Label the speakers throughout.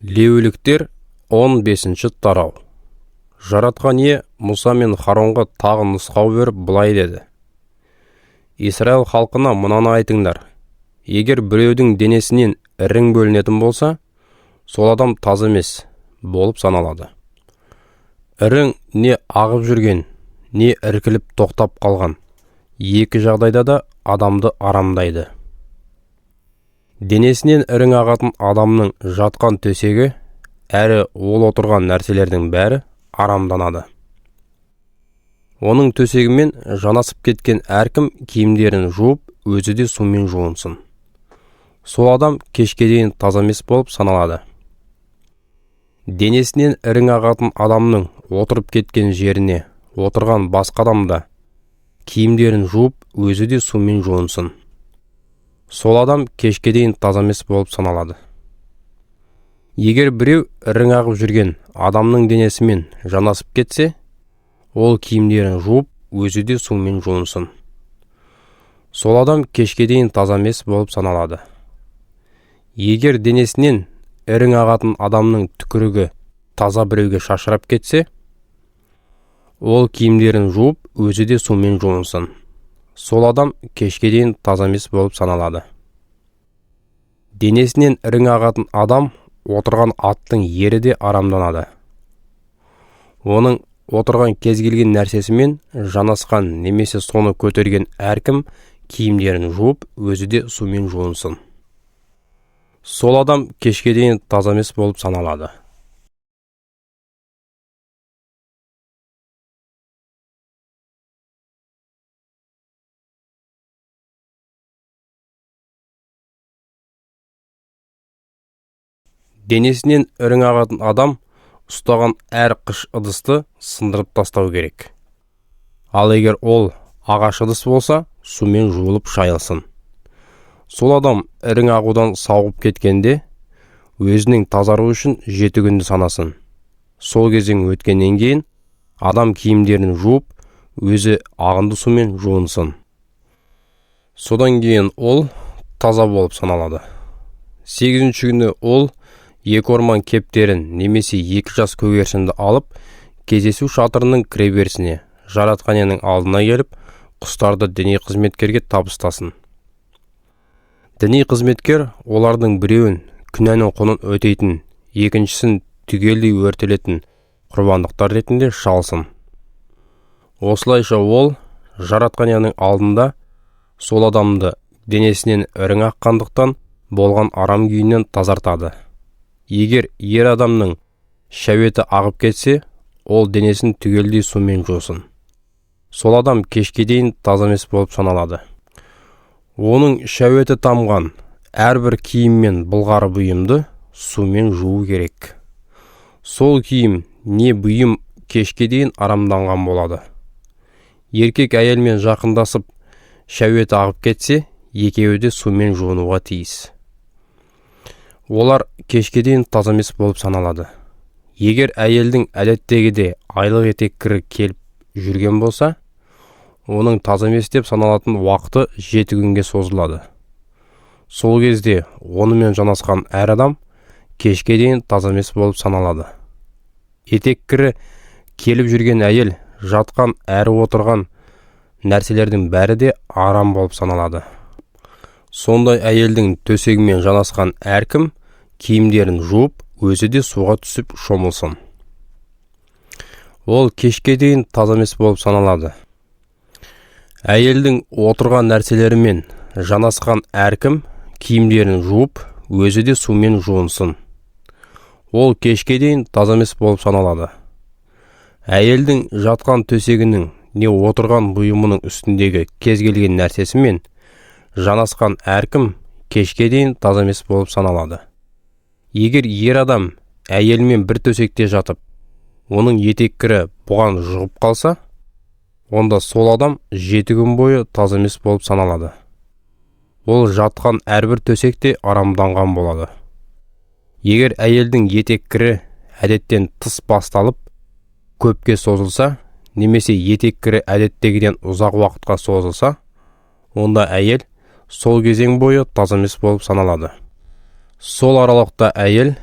Speaker 1: Леуіліктер 15-ші тарау. Жаратқан ие Мұса мен Харонға тағы нұсқау беріп бұлай деді. Исраил халқына мынаны айтыңдар. Егер біреудің денесінен ірің бөлінетін болса, сол адам таза емес болып саналады. Ірің не ағып жүрген, не іркіліп тоқтап қалған. Екі жағдайда да адамды арамдайды. Денесінен ірің ағатын адамның жатқан төсегі, әрі ол отырған нәрселердің бәрі арамданады. Оның төсегімен жанасып кеткен әркім киімдерін жуып, өзі де сумен жуынсын. Сол адам кешке дейін таза емес болып саналады. Денесінен ірің ағатын адамның отырып кеткен жеріне отырған басқа адам да киімдерін жуып, өзі де сумен жуынсын. Сол адам кешке дейін таза емес болып саналады. Егер біреу ірің ағып жүрген адамның денесімен жанасып кетсе, ол киімдерін жуып, өзі де сумен жуынсын. Сол адам кешке дейін таза емес болып саналады. Егер денесінен ірің ағатын адамның түкірігі таза біреуге шашырап кетсе, ол киімдерін жуып, өзі де сумен жуынсын. Сол адам кешке дейін таза емес болып саналады. Денесінен ірің ағатын адам отырған аттың ері де арамданады. Оның отырған кез келген нәрсесімен жанасқан немесе соны көтерген әркім киімдерін жуып, өзі де сумен жуынсын. Сол адам кешке дейін таза емес болып саналады. Денесінен ірің ағатын адам ұстаған әр қыш ыдысты сындырып тастау керек. Ал егер ол ағаш ыдыс болса, сумен жуылып шайылсын. Сол адам ірің ағудан сауығып кеткенде, өзінің тазару үшін 7 күнді санасын. Сол кезең өткеннен кейін, адам киімдерін жуып, өзі ағынды сумен жуынсын. Содан кейін ол таза болып саналады. 8-ші күні ол 2 орман кептерін немесе 2 жас көгершінді алып, кездесу шатырының кіреберісіне, жаратқан иенің алдына келіп, құстарды діни қызметкерге табыстасын. Діни қызметкер олардың біреуін күнәнің құнын өтейтін, екіншісін түгелдей өртелетін құрбандықтар ретінде шалсын. Осылайша ол жаратқан иенің алдында сол адамды денесінен ірің аққандықтан болған арам күйінен тазартады. Егер ер адамның шәуеті ағып кетсе, ол денесін түгелдей сумен жусын. Сол адам кешке дейін таза емес болып саналады. Оның шәуеті тамған әрбір киім мен былғары бұйымды сумен жуу керек. Сол киім не бұйым кешке дейін арамданған болады. Еркек әйелмен жақындасып, шәуеті ағып кетсе, екеуі де сумен жуынуға тиіс. Олар кешке дейін таза емес болып саналады. Егер әйелдің әдеттегіде айлық етек кірі келіп жүрген болса, оның таза емес деп саналатын уақыты 7 күнге созылады. Сол кезде онымен жанасқан әр адам кешке дейін таза емес болып саналады. Етек кірі келіп жүрген әйел жатқан әрі отырған нәрселердің бәрі де арам болып саналады. Сондай әйелдің төсегімен жанасқан әркім киімдерін жуып, өзі де суға түсіп шомылсын. Ол кешке дейін таза емес болып саналады. Әйелдің отырған нәрселерімен жанасқан әркім киімдерін жуып, өзі де сумен жуынсын. Ол кешке дейін таза емес болып саналады. Әйелдің жатқан төсегінің не отырған бұйымының үстіндегі кез келген нәрсесімен жанасқан әркім кешке дейін таза емес болып саналады. Егер ер адам әйелмен бір төсекте жатып, оның етек кірі бұған жұғып қалса, онда сол адам 7 күн бойы таза емес болып саналады. Ол жатқан әрбір төсекте арамданған болады. Егер әйелдің етек кірі әдеттен тыс басталып, көпке созылса, немесе етек кірі әдеттегіден ұзақ уақытқа созылса, онда әйел сол кезең бойы таза емес болып саналады. Сол аралықта әйел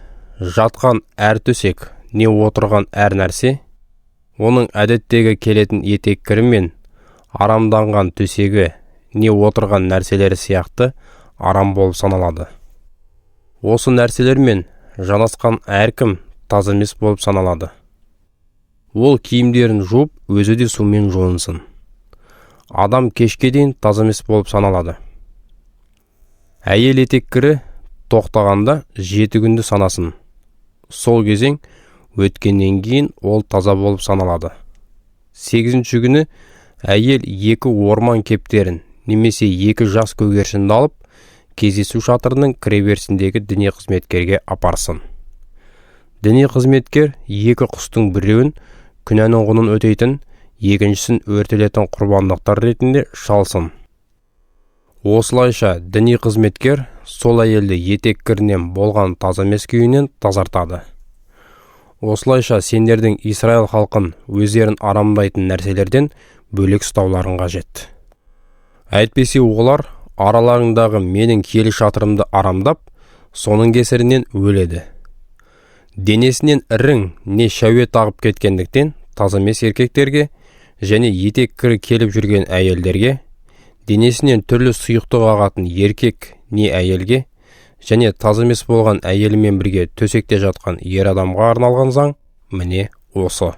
Speaker 1: жатқан әр төсек не отырған әр нәрсе, оның әдеттегі келетін етек кірі мен арамданған төсегі не отырған нәрселері сияқты арам болып саналады. Осы нәрселермен жанасқан әркім таза емес болып саналады. Ол киімдерін жуып, өзі де сумен жуынсын. Адам кешке дейін таза емес болып саналады. Әйел етек кірі тоқтағанда 7 күнді санасын. Сол кезең өткеннен кейін ол таза болып саналады. 8-ші күні әйел 2 орман кептерін немесе 2 жас көгершінді алып, кездесу шатырының кіреберісіндегі діни қызметкерге апарсын. Діни қызметкер 2 құстың біреуін күнәнің құнын өтейтін, екіншісін өртелетін құрбандықтар ретінде шалсын. Осылайша діни қызметкер сол әйелді етек кірінен болған таза емес күйінен тазартады. Осылайша сендердің Израиль халқын өздерін арамдайтын нәрселерден бөлек ұстауларын қажет. Әйтпесе олар араларыңдағы менің киелі шатырымды арамдап, соның кесірінен өледі. Денесінен ірің не шәуе тағып кеткендіктен таза емес еркектерге және етек кірі келіп жүрген әйелдерге, денесінен түрлі сұйықтық ағатын еркек не әйелге және таза емес болған әйелімен бірге төсекте жатқан ер адамға арналған заң міне осы.